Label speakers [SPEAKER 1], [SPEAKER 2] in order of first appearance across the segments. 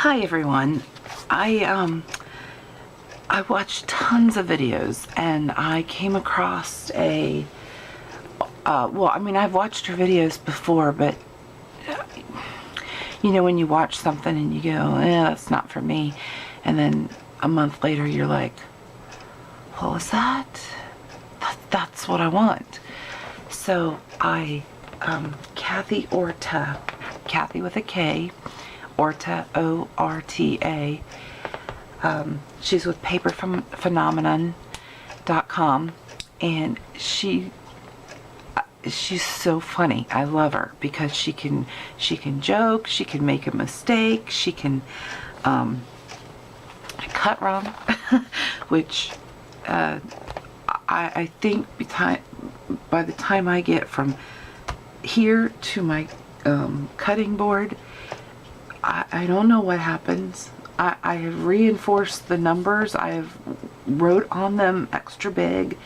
[SPEAKER 1] Hi everyone. I watched tons of videos and I came across a I've watched her videos before, but you know when you watch something and you go, that's not for me, and then a month later you're like, what was that? That's what I want. So Kathy Orta, Kathy with a K, Orta, O-R-T-A. She's with paperphenomenon.com, and she's so funny. I love her because she can joke, she can make a mistake, she can cut wrong, which I think by the time I get from here to my cutting board, I don't know what happens. I have reinforced the numbers. I have wrote on them extra big,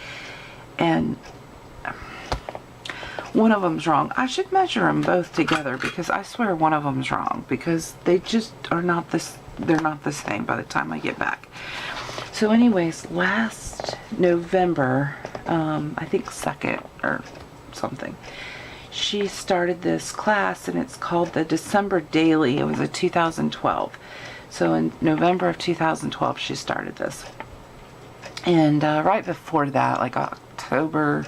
[SPEAKER 1] and one of them's wrong. I should measure them both together because I swear one of them's wrong because they just are not this. They're not the same by the time I get back. So anyways, last November, I think 2nd or something, she started this class, and it's called the December Daily. It was a 2012. So in November of 2012, she started this. And right before that, like October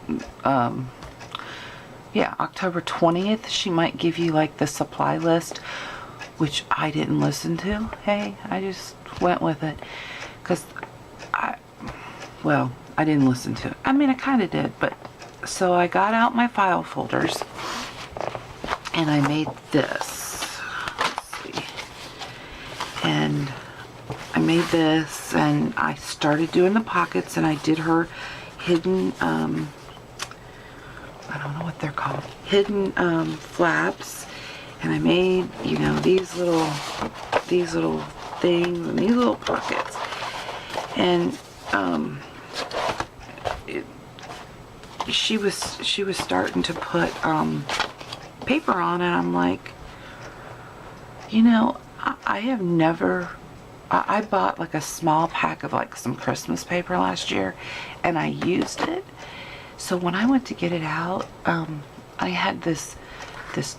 [SPEAKER 1] 20th, she might give you like the supply list, which I didn't listen to. Hey, I just went with it. Because I didn't listen to it. I mean, I kind of did, but so I got out my file folders and I made this. Let's see. And I made this and I started doing the pockets, and I did her hidden, I don't know what they're called, hidden flaps. And I made, you know, these little things and these little pockets. And she was starting to put paper on, and I'm like, you know, I have never, I bought like a small pack of like some Christmas paper last year, and I used it. So when I went to get it out, I had this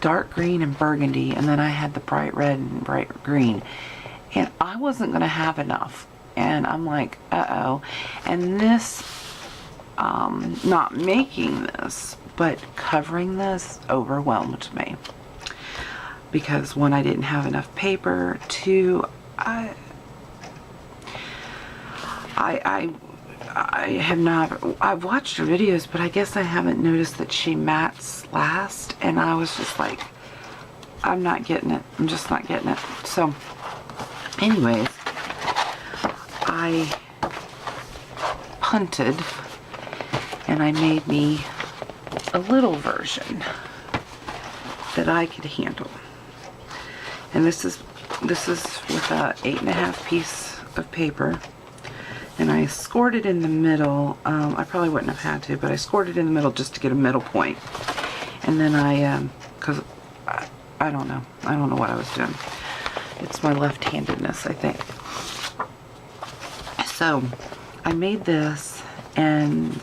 [SPEAKER 1] dark green and burgundy, and then I had the bright red and bright green, and I wasn't gonna have enough. And I'm like, uh-oh. And this, not making this, but covering this overwhelmed me. Because one, I didn't have enough paper. Two, I have not, I've watched her videos, but I guess I haven't noticed that she mats last, and I was just like, I'm not getting it. I'm just not getting it. So, anyways, I punted, and I made me a little version that I could handle. And this is with a 8.5 piece of paper, and I scored it in the middle. I probably wouldn't have had to, but I scored it in the middle just to get a middle point. And then because I don't know what I was doing. It's my left-handedness, I think. So I made this, and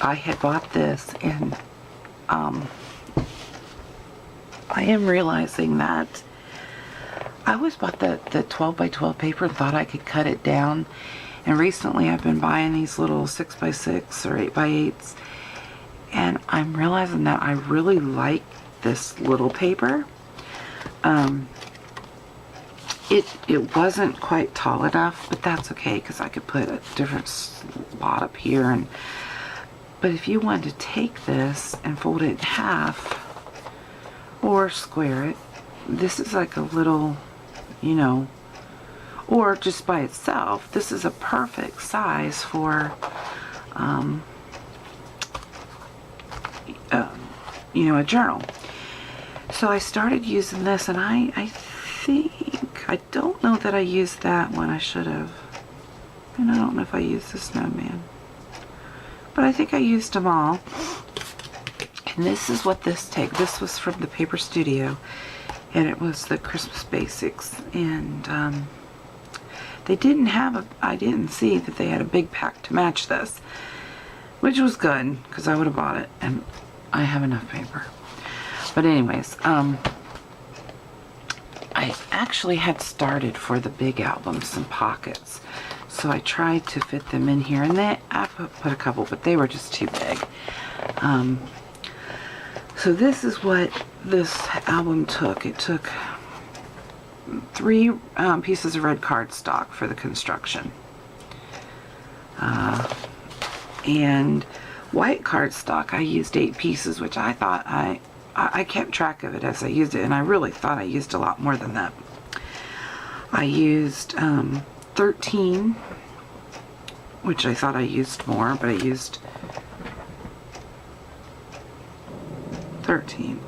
[SPEAKER 1] I had bought this, and I am realizing that I always bought the 12 by 12 paper and thought I could cut it down. And recently I've been buying these little 6 by 6 or 8 by 8s, and I'm realizing that I really like this little paper. It wasn't quite tall enough, but that's okay because I could put a different slot up here. But if you wanted to take this and fold it in half or square it, this is like a little, you know, or just by itself, this is a perfect size for, you know, a journal. So I started using this, and I think, I don't know that I used that one. I should have. And I don't know if I used the snowman. But I think I used them all. And this is what this was from the Paper Studio. and it was the Christmas Basics, and they didn't have I didn't see that they had a big pack to match this, which was good, because I would have bought it, and I have enough paper. But anyways, I actually had started for the big album some pockets, so I tried to fit them in here, and I put a couple, but they were just too big. So this is what this album took. It took 3 pieces of red cardstock for the construction, and white cardstock I used 8 pieces, which I thought I kept track of it as I used it, and I really thought I used a lot more than that. I used 13, which I thought I used more, but I used 13.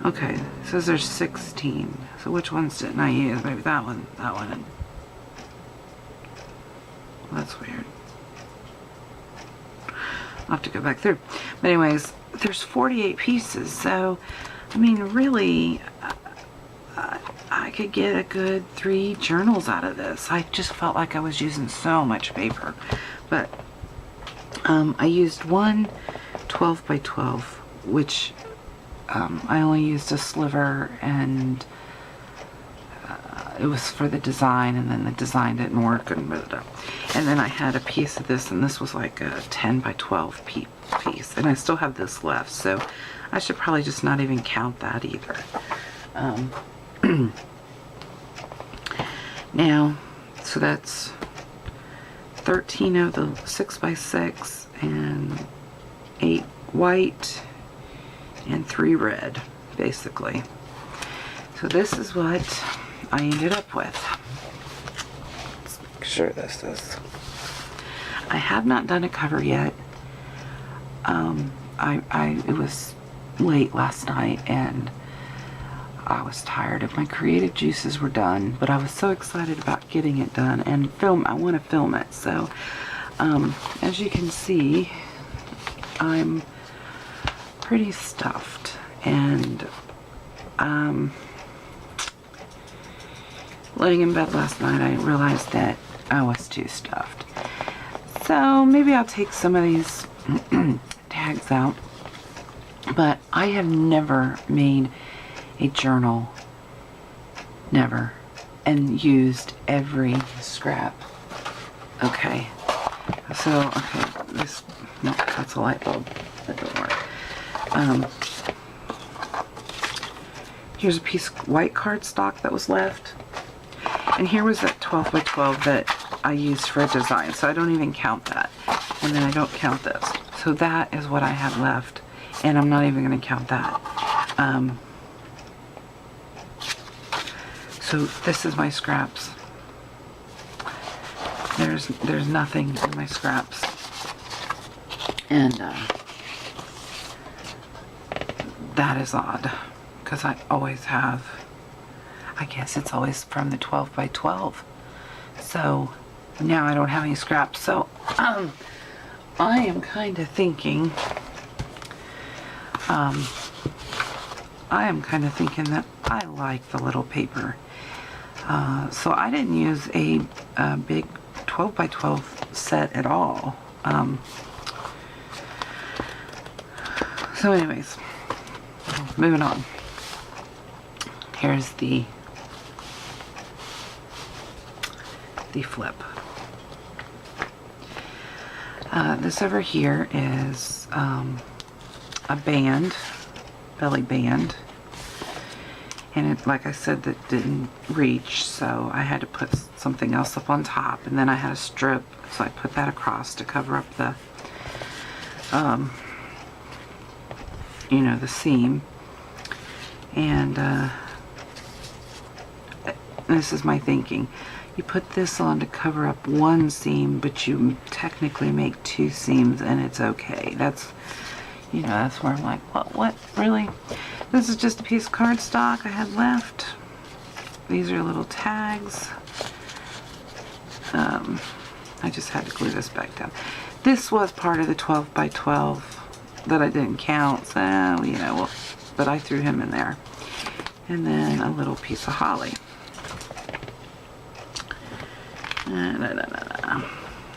[SPEAKER 1] Okay, it says there's 16. So which ones didn't I use? Maybe that one, and well, that's weird. I'll have to go back through. But anyways, there's 48 pieces, so I mean, really, I could get a good 3 journals out of this. I just felt like I was using so much paper. But I used one 12 by 12, which I only used a sliver, and it was for the design, and then the design didn't work, and then I had a piece of this, and this was like a 10 by 12 piece, and I still have this left, so I should probably just not even count that either. Now, so that's 13 of the 6 by 6 and 8 white and 3 red, basically. So this is what I ended up with. Let's make sure this is. I have not done a cover yet. It was late last night, and I was tired of my creative juices were done, but I was so excited about getting it done and I want to film it. So as you can see, I'm pretty stuffed, and laying in bed last night, I realized that I was too stuffed. So maybe I'll take some of these tags out, but I have never made a journal, never, and used every scrap. Okay, so, okay, this, no, that's a light bulb, that don't work. Here's a piece of white cardstock that was left, and here was that 12 by 12 that I used for a design, so I don't even count that, and then I don't count this. So that is what I have left, and I'm not even going to count that. So this is my scraps. There's nothing in my scraps, and that is odd, because I always have. I guess it's always from the 12 by 12. So now I don't have any scraps. So I am kind of thinking. That I like the little paper. So I didn't use a big 12 by 12 set at all. So anyways, moving on. Here's the flip. This over here is a band, belly band. And it, like I said, that didn't reach, so I had to put something else up on top, and then I had a strip, so I put that across to cover up the, you know, the seam. And this is my thinking. You put this on to cover up one seam, but you technically make 2 seams, and it's okay. That's, you know, that's where I'm like, what, really? This is just a piece of cardstock I had left. These are little tags. I just had to glue this back down. This was part of the 12 by 12 that I didn't count, so, you know, well, but I threw him in there. And then a little piece of holly.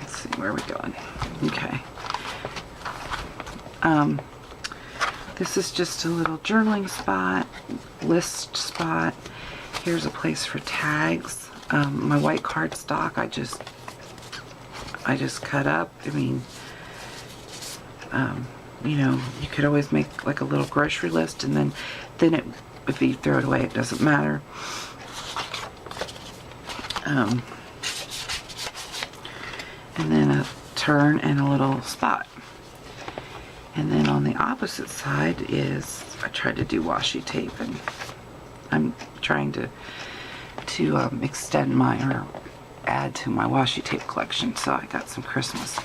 [SPEAKER 1] Let's see, where are we going? Okay. This is just a little journaling spot, list spot. Here's a place for tags. My white cardstock, I just cut up. I mean, you know, you could always make like a little grocery list, and then it, if you throw it away, it doesn't matter. And then a turn and a little spot. And then on the opposite side is, I tried to do washi tape, and I'm trying to extend my, or add to my washi tape collection, so I got some Christmas.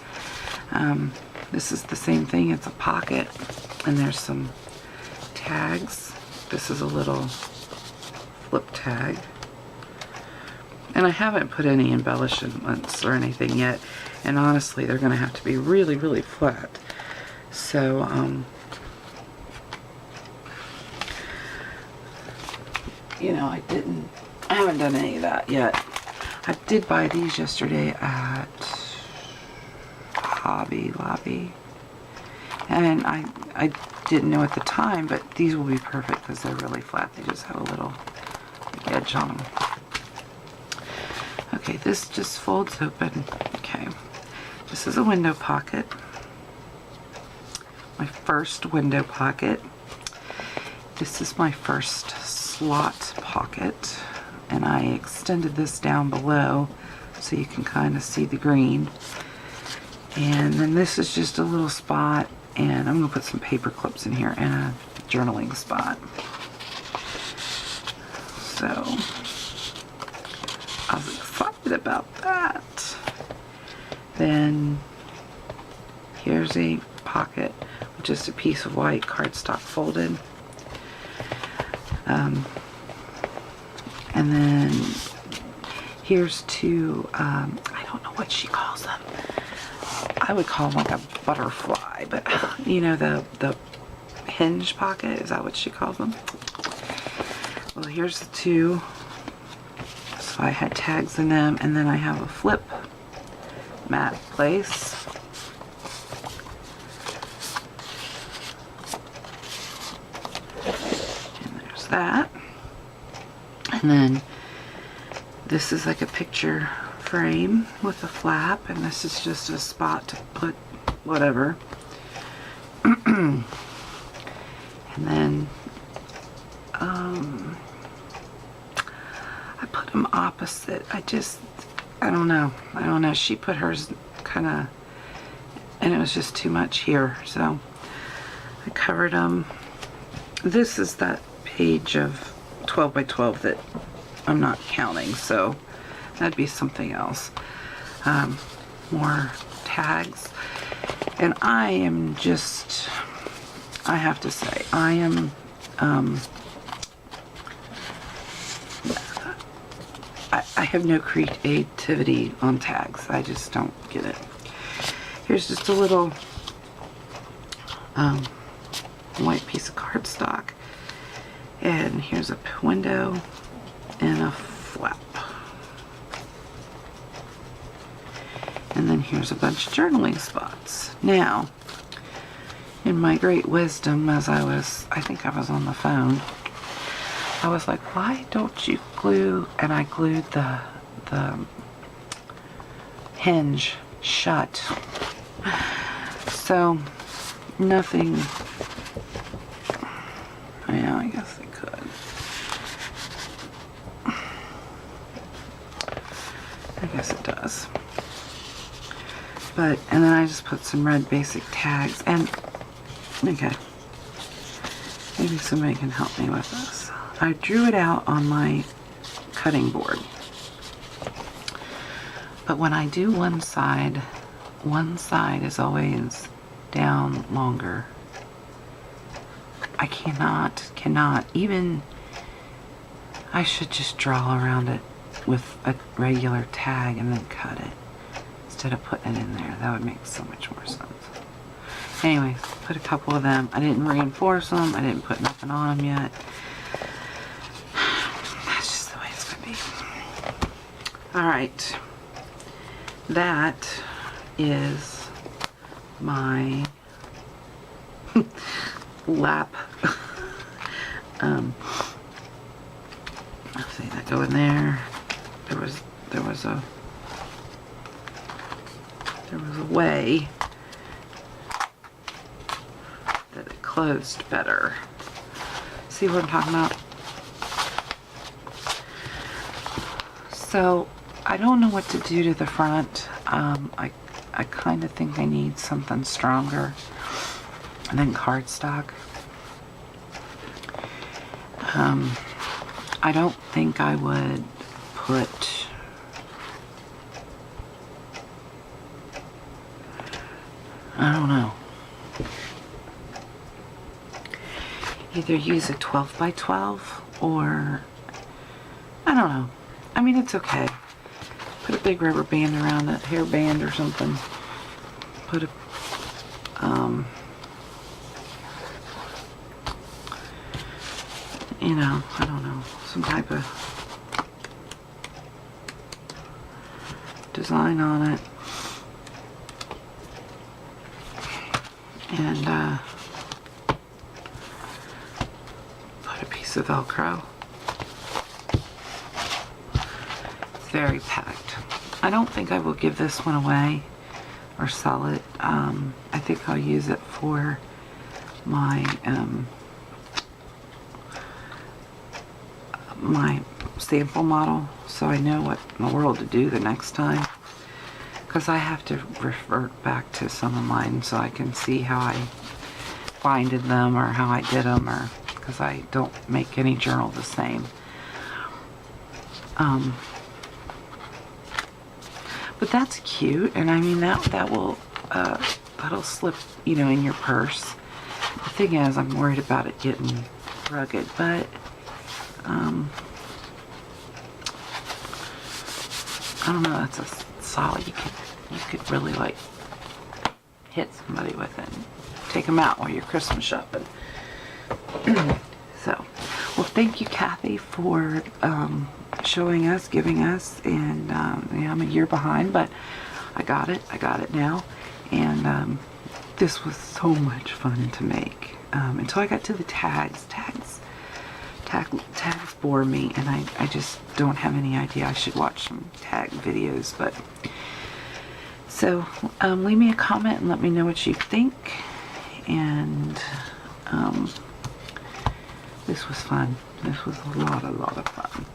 [SPEAKER 1] This is the same thing, it's a pocket, and there's some tags. This is a little flip tag. And I haven't put any embellishments or anything yet, and honestly, they're gonna have to be really, really flat. So, you know, I haven't done any of that yet. I did buy these yesterday at Hobby Lobby, and I didn't know at the time, but these will be perfect because they're really flat. They just have a little edge on them. Okay, this just folds open. Okay, this is a window pocket. My first window pocket. This is my first slot pocket, and I extended this down below so you can kind of see the green. And then this is just a little spot, and I'm going to put some paper clips in here and a journaling spot. So I was excited about that. Then here's a pocket with just a piece of white cardstock folded. And then here's two, I don't know what she calls them. I would call them like a butterfly, but you know, the hinge pocket, is that what she calls them? Well, here's the two. So I had tags in them, and then I have a flip mat place. And there's that. And then this is like a picture frame with a flap, and this is just a spot to put whatever. And then I put them opposite. I don't know. She put hers kind of, and it was just too much here, so I covered them. This is that page of 12 by 12 that I'm not counting, so that'd be something else. More tags. And I am just, I have to say, I am, I have no creativity on tags. I just don't get it. Here's just a little white piece of cardstock. And here's a window and a flap. And then here's a bunch of journaling spots. Now, in my great wisdom, as I think I was on the phone, I was like, why don't you glue, and I glued the hinge shut. So, nothing, yeah, I guess I could. I guess it does. But, and then I just put some red basic tags, and, okay, maybe somebody can help me with this. I drew it out on my cutting board. But when I do one side is always down longer. I cannot, even, I should just draw around it with a regular tag and then cut it instead of putting it in there. That would make so much more sense. Anyways, put a couple of them. I didn't reinforce them. I didn't put nothing on them yet. Alright, that is my lap. Let's see, that go in there. There was a way that it closed better. See what I'm talking about? So I don't know what to do to the front. I kind of think I need something stronger than cardstock. I don't think I would put I don't know. Either use a 12 by 12 or I don't know. I mean, it's okay. Put a big rubber band around it, hair band or something. Put a you know, I don't know, some type of design on it. And put a piece of Velcro. It's very packed. I don't think I will give this one away or sell it. I think I'll use it for my my sample model, so I know what in the world to do the next time, because I have to revert back to some of mine so I can see how I binded them or how I did them, or because I don't make any journal the same. But that's cute, and I mean that will that'll slip, you know, in your purse. The thing is, I'm worried about it getting rugged, but I don't know. That's a solid. You could really like hit somebody with it, and take them out while you're Christmas shopping. So, well, thank you, Kathy, for showing us, giving us, and yeah, I'm a year behind, but I got it now, and this was so much fun to make until I got to the tags. Tags bore me, and I just don't have any idea. I should watch some tag videos, but so leave me a comment and let me know what you think. And this was fun. This was a lot of fun.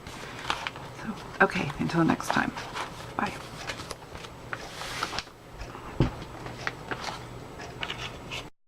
[SPEAKER 1] So, okay, until next time.